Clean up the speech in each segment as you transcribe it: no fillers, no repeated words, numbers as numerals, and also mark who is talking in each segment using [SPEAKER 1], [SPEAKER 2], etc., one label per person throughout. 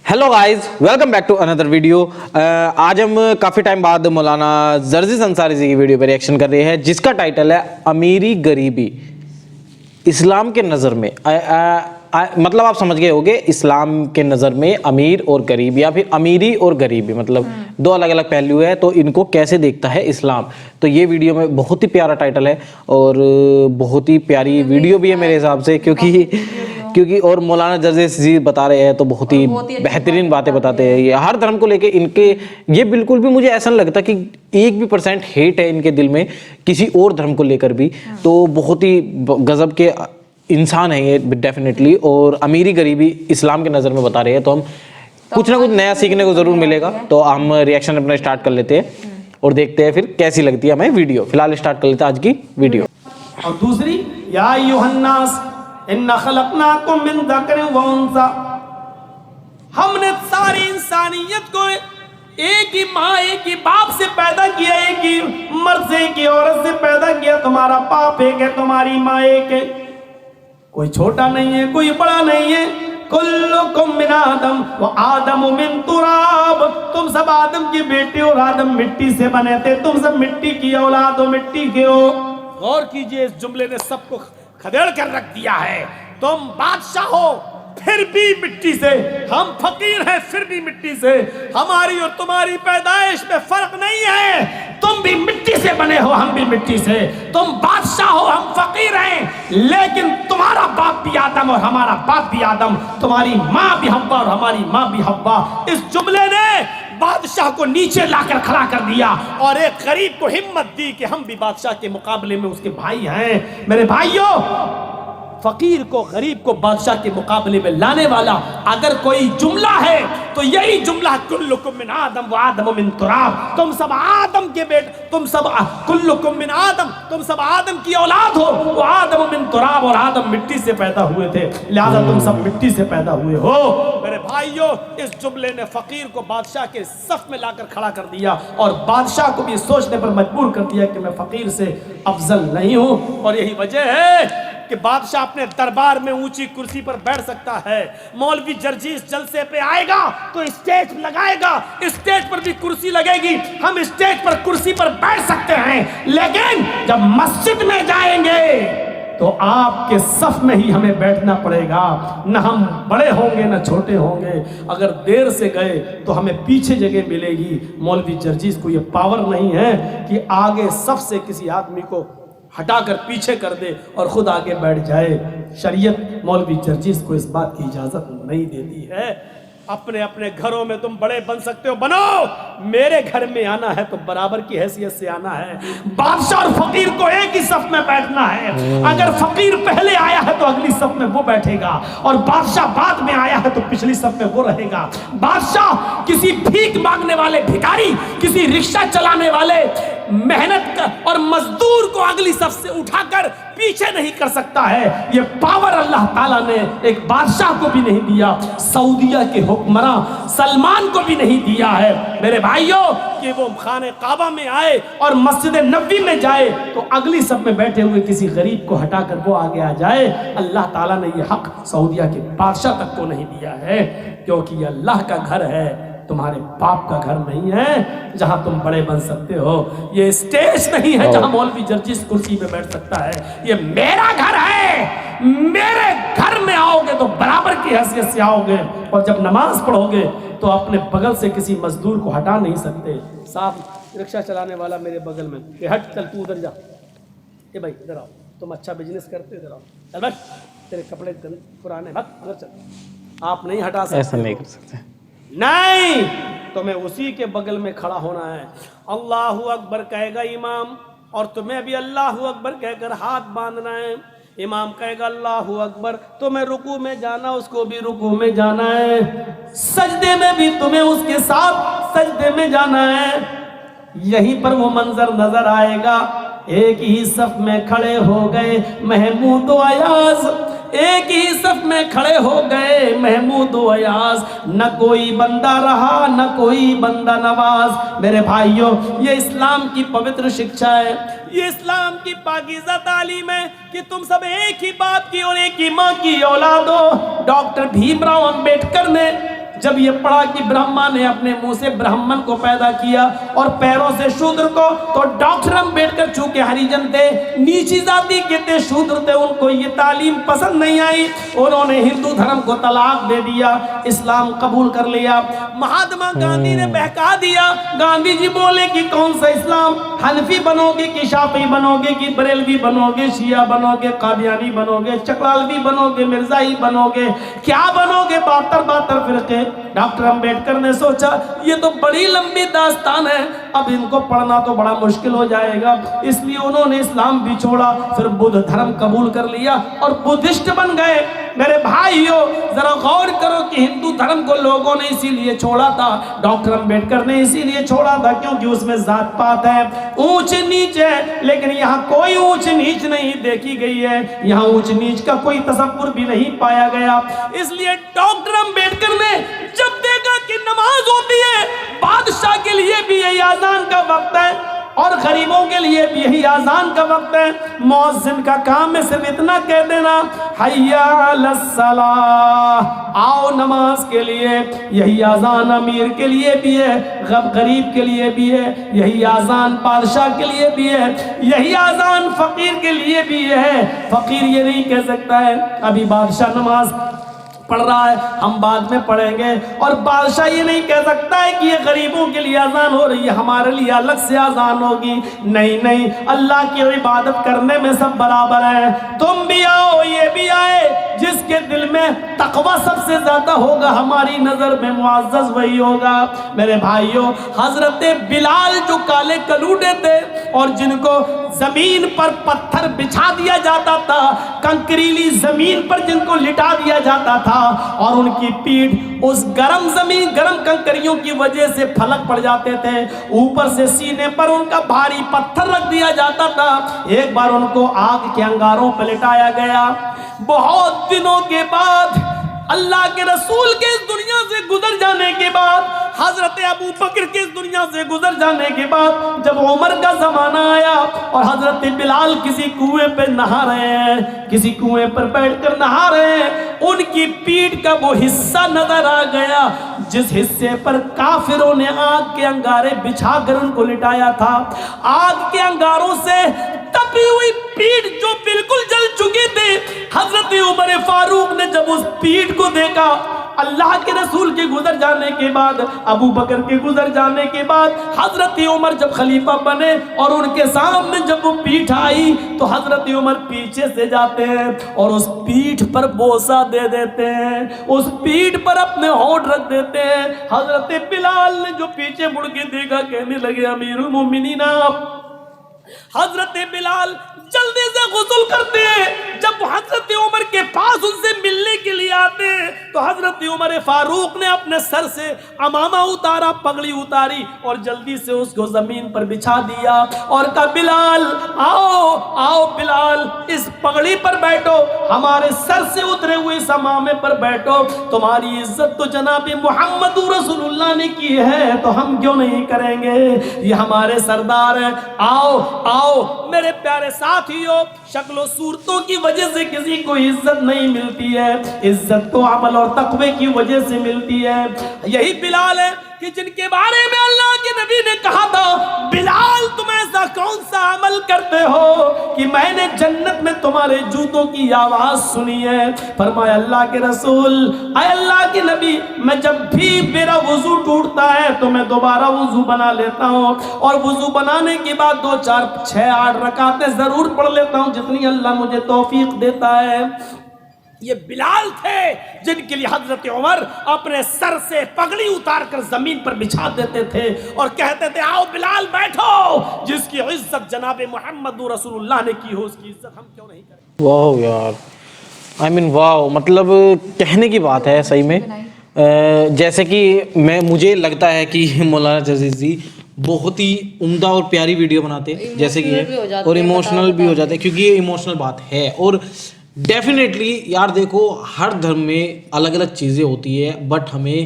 [SPEAKER 1] Hello guys, welcome back to another video. आज हम काफ़ी टाइम बाद मौलाना जर्जिस अंसारी जी की वीडियो पर रिएक्शन कर रहे हैं, जिसका टाइटल है अमीरी गरीबी इस्लाम के नज़र में। मतलब आप समझ गए होंगे, इस्लाम के नज़र में अमीर और गरीब या फिर अमीरी और गरीबी मतलब दो अलग अलग पहलू है, तो इनको कैसे देखता है इस्लाम। तो ये वीडियो में बहुत ही प्यारा टाइटल है और बहुत ही प्यारी वीडियो भी है मेरे हिसाब से, क्योंकि और मौलाना जर्जिस जी बता रहे हैं तो बहुत ही बेहतरीन बातें बताते हैं। ये हर धर्म को लेके इनके ये बिल्कुल भी मुझे ऐसा नहीं लगता कि 1% हेट है इनके दिल में किसी और धर्म को लेकर भी। तो बहुत ही गजब के इंसान है ये डेफिनेटली। और अमीरी गरीबी इस्लाम के नज़र में बता रहे हैं, तो हम कुछ ना कुछ नया सीखने को ज़रूर मिलेगा। तो हम रिएक्शन अपना स्टार्ट कर लेते हैं और देखते हैं फिर कैसी लगती है हमें वीडियो। फिलहाल स्टार्ट कर लेते हैं आज की वीडियो।
[SPEAKER 2] और दूसरी, या अय्युहन्नास इन्ना खलकनाकुम मिन ज़करिन व उन्सा, हमने सारी इंसानियत को एक ही माँ एक ही बाप से पैदा किया, एक ही मर्द से एक ही औरत से पैदा किया। तुम्हारा बाप एक है, तुम्हारी माँ एक है, कोई छोटा नहीं है, कोई बड़ा नहीं है। कुल्लुकुम मिन आदम व आदम मिन तुराब, तुम सब आदम की बेटे और आदम मिट्टी से बने थे। तुम सब मिट्टी की औलाद हो, मिट्टी के हो। गौर कीजिए, इस जुमले ने सबको खदेड़ कर रख दिया है। तुम बादशाह हो फिर भी मिट्टी से, हम फकीर हैं फिर भी मिट्टी से। हमारी और तुम्हारी पैदाइश में फर्क नहीं है, तुम भी मिट्टी से बने हो, हम भी मिट्टी से। तुम बादशाह हो, हम फकीर हैं, लेकिन तुम्हारा बाप भी आदम और हमारा बाप भी आदम, तुम्हारी माँ भी हव्वा और हमारी माँ भी हव्वा। इस जुमले ने बादशाह को नीचे लाकर खड़ा कर दिया और एक गरीब को हिम्मत दी कि हम भी बादशाह के मुकाबले में उसके भाई हैं। मेरे भाइयों, फकीर को गरीब को बादशाह के मुकाबले में लाने वाला अगर कोई जुमला है तो यही जुमला, कुल्लुकुम मिन आदम व आदम मिन तुराब। तुम सब आदम के बेटे, तुम सब कुल्लुकुम मिन आदम, तुम सब आदम की औलाद हो। वो आदम मिन तुराब, और आदम मिट्टी से पैदा हुए थे, लिहाजा तुम सब मिट्टी से पैदा हुए हो। मेरे भाइयों, इस जुमले ने फकीर को बादशाह के सफ में लाकर खड़ा कर दिया और बादशाह को भी सोचने पर मजबूर कर दिया कि मैं फकीर से अफजल नहीं हूं। और यही वजह है कि बादशाह अपने दरबार में ऊंची कुर्सी पर बैठ सकता है। मौलवी जर्जिस जलसे पे आएगा तो स्टेज लगाएगा, स्टेज पर भी कुर्सी लगेगी, हम स्टेज पर कुर्सी पर बैठ सकते हैं। लेकिन जब मस्जिद में जाएंगे तो आपके सफ में ही हमें बैठना पड़ेगा। न हम बड़े होंगे न छोटे होंगे, अगर देर से गए तो हमें पीछे जगह मिलेगी। मौलवी जर्जिस को ये पावर नहीं है कि आगे सफ से किसी आदमी को हटाकर पीछे कर दे और खुद आगे बैठ जाए। शरीयत मौलवी जर्जिस को इस बात की इजाजत नहीं देती है। अपने अपने घरों में तुम बड़े बन सकते हो, बनो। मेरे घर में आना है तो बराबर की हैसियत से आना है। बादशाह और फकीर को एक ही सफ में बैठना है। अगर फकीर पहले आया है तो अगली सफ में वो बैठेगा, और बादशाह बाद में आया है तो पिछली सफ में वो रहेगा। बादशाह किसी भीख मांगने वाले भिखारी, किसी रिक्शा चलाने वाले मेहनत और मजदूर को अगली सफ से उठाकर पीछे नहीं कर सकता है। ये पावर अल्लाह ताला ने एक बादशाह को भी नहीं दिया, सऊदिया के हुक्मरान सलमान को भी नहीं दिया है। मेरे भाइयों, कि वो खाने काबा में आए और मस्जिद नबी में जाए तो अगली सफ में बैठे हुए किसी गरीब को हटाकर वो आगे आ जाए। अल्लाह ताला ने ये हक सऊदिया के बादशाह तक को नहीं दिया है, क्योंकि ये अल्लाह का घर है, तुम्हारे बाप का घर नहीं है जहां तुम बड़े बन सकते हो। ये स्टेज नहीं है जहां मौलवी जर्जिस कुर्सी में बैठ सकता है। ये मेरा घर है, मेरे घर में आओगे तो बराबर की हैसियत से आओगे। और जब नमाज पढ़ोगे तो अपने बगल से किसी मजदूर को हटा नहीं सकते। साहब, रिक्शा चलाने वाला मेरे बगल में, हट चल तू उधर जा, ये भाई इधर आओ, तुम अच्छा बिजनेस करते, इधर आओ, चल बस, तेरे कपड़े पुराने, भग उधर चल। आप नहीं हटा सकते,
[SPEAKER 1] ऐसा नहीं कर सकते,
[SPEAKER 2] नहीं, तुम्हें उसी के बगल में खड़ा होना है। अल्लाहू अकबर कहेगा इमाम, और तुम्हें भी अल्लाहू अकबर कहकर हाथ बांधना है। इमाम कहेगा अल्लाहू अकबर, तुम्हें रुकू में जाना, उसको भी रुकू में जाना है। सजदे में भी तुम्हें उसके साथ सजदे में जाना है। यहीं पर वो मंजर नजर आएगा, एक ही सफ में खड़े हो गए महमूद व अयाज, एक ही सफ में खड़े हो गए महमूद व अयाज। न कोई बंदा रहा न कोई बंदा नवाज। मेरे भाइयों, ये इस्लाम की पवित्र शिक्षा है, ये इस्लाम की पाकीज़ा तालीम है कि तुम सब एक ही बाप की और एक ही माँ की औलाद हो। डॉक्टर भीमराव अंबेडकर ने جب یہ پڑھا کہ برہما نے اپنے منہ سے برہمن کو پیدا کیا اور پیروں سے شودر کو، تو ڈاکٹر امبیڈکر چونکہ ہریجن تھے، نیچی ذاتی کے تھے، شودر تھے، ان کو یہ تعلیم پسند نہیں آئی، انہوں نے ہندو دھرم کو طلاق دے دیا، اسلام قبول کر لیا۔ مہاتما گاندھی نے بہکا دیا، گاندھی جی بولے کہ کون سا اسلام، حنفی بنو گے کہ شافعی بنو گے کہ بریلوی بنو گے، شیعہ بنو گے، قادیانی بنو گے، چکلالوی بنو گے، مرزائی بنو گے، کیا بنو گے؟ 72 فرقے۔ ڈاکٹر امبیڈکر نے سوچا یہ تو بڑی لمبی داستان ہے، اب ان کو پڑھنا تو بڑا مشکل ہو جائے گا، اس لیے انہوں نے اسلام بھی چھوڑا، پھر بدھ دھرم قبول کر لیا اور بدھسٹ بن گئے۔ میرے بھائیو ذرا غور کرو کہ ہندو دھرم کو لوگوں نے اسی لیے چھوڑا تھا، ڈاکٹر امبیڈکر نے اسی لیے چھوڑا تھا کیونکہ اس میں ذات پات ہے، اونچ نیچ ہے، لیکن یہاں کوئی اونچ نیچ نہیں دیکھی گئی ہے، یہاں اونچ نیچ کا کوئی تصور بھی نہیں پایا گیا۔ اس لیے ڈاکٹر امبیڈکر نے جب دیکھا کہ نماز ہوتی ہے، بادشاہ کے لیے بھی یہی اذان کا وقت ہے اور غریبوں کے لیے بھی یہی اذان کا وقت ہے، مؤذن کا کام ہے صرف اتنا کہہ دینا حی علی الصلاۃ، آؤ نماز کے لیے۔ یہی اذان امیر کے لیے بھی ہے، غریب کے لیے بھی ہے، یہی اذان بادشاہ کے لیے بھی ہے، یہی اذان فقیر کے لیے بھی ہے۔ فقیر یہ نہیں کہہ سکتا ہے ابھی بادشاہ نماز پڑھ رہا ہے، ہم بعد میں پڑھیں گے، اور بادشاہ یہ نہیں کہہ سکتا ہے کہ یہ غریبوں کے لیے اذان ہو رہی ہے، ہمارے لیے الگ سے اذان ہوگی۔ نہیں نہیں، اللہ کی عبادت کرنے میں سب برابر ہیں، تم بھی آؤ یہ بھی آئے، جس کے دل میں تقوی سب سے زیادہ ہوگا ہماری نظر میں معزز وہی ہوگا۔ میرے بھائیوں، حضرت بلال جو کالے کلوٹے تھے اور جن کو زمین پر پتھر بچھا دیا جاتا تھا، کنکریلی زمین پر جن کو لٹا دیا جاتا تھا، اور ان کی پیٹھ اس گرم زمین، گرم کنکریوں کی وجہ سے پھلک پڑ جاتے تھے، اوپر سے سینے پر ان کا بھاری پتھر رکھ دیا جاتا تھا۔ ایک بار ان کو آگ کے انگاروں پہ لٹایا گیا، بہت دنوں کے بعد اللہ کے رسول کے اس دنیا سے گزر جانے کے بعد، حضرت ابو بکر کے اس دنیا سے گزر جانے کے بعد، جب عمر کا زمانہ آیا اور حضرت بلال کسی کنویں پہ نہا رہے ہیں، کسی کنویں پر بیٹھ کر نہا رہے ہیں، ان کی پیٹھ کا وہ حصہ نظر آ گیا جس حصے پر کافروں نے آگ کے انگارے بچھا کر ان کو لٹایا تھا۔ آگ کے انگاروں سے تپی ہوئی پیٹھ جو بالکل جل چکی تھی، حضرت عمر فاروق نے جب اس پیٹھ کو دیکھا، اللہ کے رسول کے گزر جانے کے بعد، ابو بکر کے گزر جانے کے بعد، حضرت عمر جب خلیفہ بنے اور ان کے سامنے جب وہ پیٹھ آئی تو حضرت عمر پیچھے سے جاتے ہیں اور اس پیٹھ پر بوسہ دے دیتے ہیں، اس پیٹھ پر اپنے ہونٹ رکھ دیتے ہیں۔ حضرت بلال نے جو پیچھے مڑ کے دیکھا کہنے لگے امیر المومنین، حضرت بلال جلدی سے غسل کرتے ہیں، جب حضرت عمر کے پاس ان سے ملنے کے لیے آتے ہیں تو حضرت عمر فاروق نے اپنے سر سے عمامہ اتارا، پگڑی اتاری اور جلدی سے اس کو زمین پر بچھا دیا اور کہا بلال آؤ آؤ بلال، اس پگڑی پر بیٹھو، ہمارے سر سے اترے ہوئے اس عمامے پر بیٹھو، تمہاری عزت تو جناب محمد رسول اللہ نے کی ہے تو ہم کیوں نہیں کریں گے، یہ ہمارے سردار ہیں، آؤ آؤ۔ میرے پیارے ساتھیو، شکل و صورتوں کی وجہ سے کسی کو عزت نہیں ملتی ہے، عزت تو عمل اور تقوی کی وجہ سے ملتی ہے۔ یہی بلال ہے کہ جن کے بارے میں اللہ کے نبی نے کہا تھا بلال تم ایسا کون سا عمل کرتے ہو کہ میں نے جنت میں تمہارے جوتوں کی آواز سنی ہے۔ فرمایا اللہ کے رسول، اے اللہ کے نبی، میں جب بھی میرا وضو ٹوٹتا ہے تو میں دوبارہ وضو بنا لیتا ہوں اور وضو بنانے کے بعد 2 4 6 8 رکعتیں ضرور پڑھ لیتا ہوں جتنی اللہ مجھے توفیق دیتا ہے۔ یہ بلال تھے جن کے لیے حضرت عمر اپنے سر سے پگڑی اتار کر زمین پر بچھا دیتے تھے اور کہتے تھے آؤ بلال بیٹھو، جس کی عزت جناب محمد رسول اللہ نے کی ہو اس کی عزت ہم کیوں نہیں کریں۔
[SPEAKER 1] واو یار، آئی مین واو، مطلب کہنے کی بات ہے صحیح میں۔ جیسے کہ مجھے لگتا ہے کہ مولانا جزیز جی بہت ہی عمدہ اور پیاری ویڈیو بناتے ہیں جیسے کہ اور ایموشنل بھی ہو جاتے ہیں کیونکہ یہ ایموشنل بات ہے۔ اور ڈیفینیٹلی یار دیکھو ہر دھرم میں الگ الگ چیزیں ہوتی ہے، بٹ ہمیں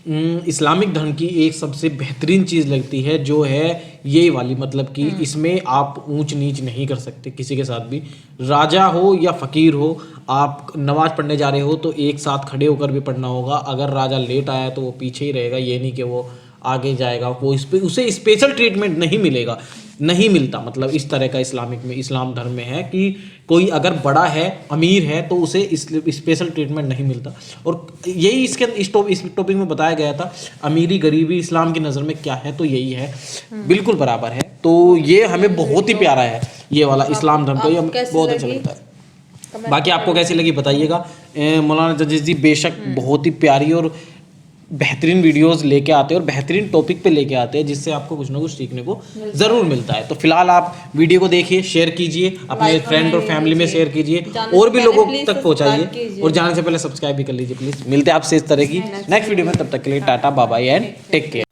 [SPEAKER 1] इस्लामिक धर्म की एक सबसे बेहतरीन चीज़ लगती है जो है यही वाली, मतलब कि इसमें आप ऊंच नीच नहीं कर सकते किसी के साथ भी, राजा हो या फ़कीर हो, आप नमाज पढ़ने जा रहे हो तो एक साथ खड़े होकर भी पढ़ना होगा। अगर राजा लेट आया तो वो पीछे ही रहेगा, ये नहीं कि वो आगे जाएगा, वो उसे स्पेशल ट्रीटमेंट नहीं मिलेगा, नहीं मिलता। मतलब इस तरह का इस्लाम धर्म में है कि कोई अगर बड़ा है, अमीर है, तो उसे स्पेशल ट्रीटमेंट नहीं मिलता। और यही इस टॉपिक में बताया गया था, अमीरी गरीबी इस्लाम की नज़र में क्या है, तो यही है, बिल्कुल बराबर है। तो ये हमें बहुत ही प्यारा है ये वाला इस्लाम धर्म का, ये हमें बहुत अच्छा लगता है। बाकी आपको कैसी लगी बताइएगा। मौलाना जर्जिस जी बेशक बहुत ही प्यारी और बेहतरीन वीडियोस लेके आते हैं और बेहतरीन टॉपिक पे लेके आते हैं, जिससे आपको कुछ ना कुछ सीखने को ज़रूर मिलता है। तो फिलहाल आप वीडियो को देखिए, शेयर कीजिए, अपने फ्रेंड और फैमिली में शेयर कीजिए, और भी लोगों तक पहुंचाइए, और जाने से पहले सब्सक्राइब भी कर लीजिए प्लीज़। मिलते हैं आपसे इस तरह की नेक्स्ट वीडियो में, तब तक के लिए tata bye bye and take care.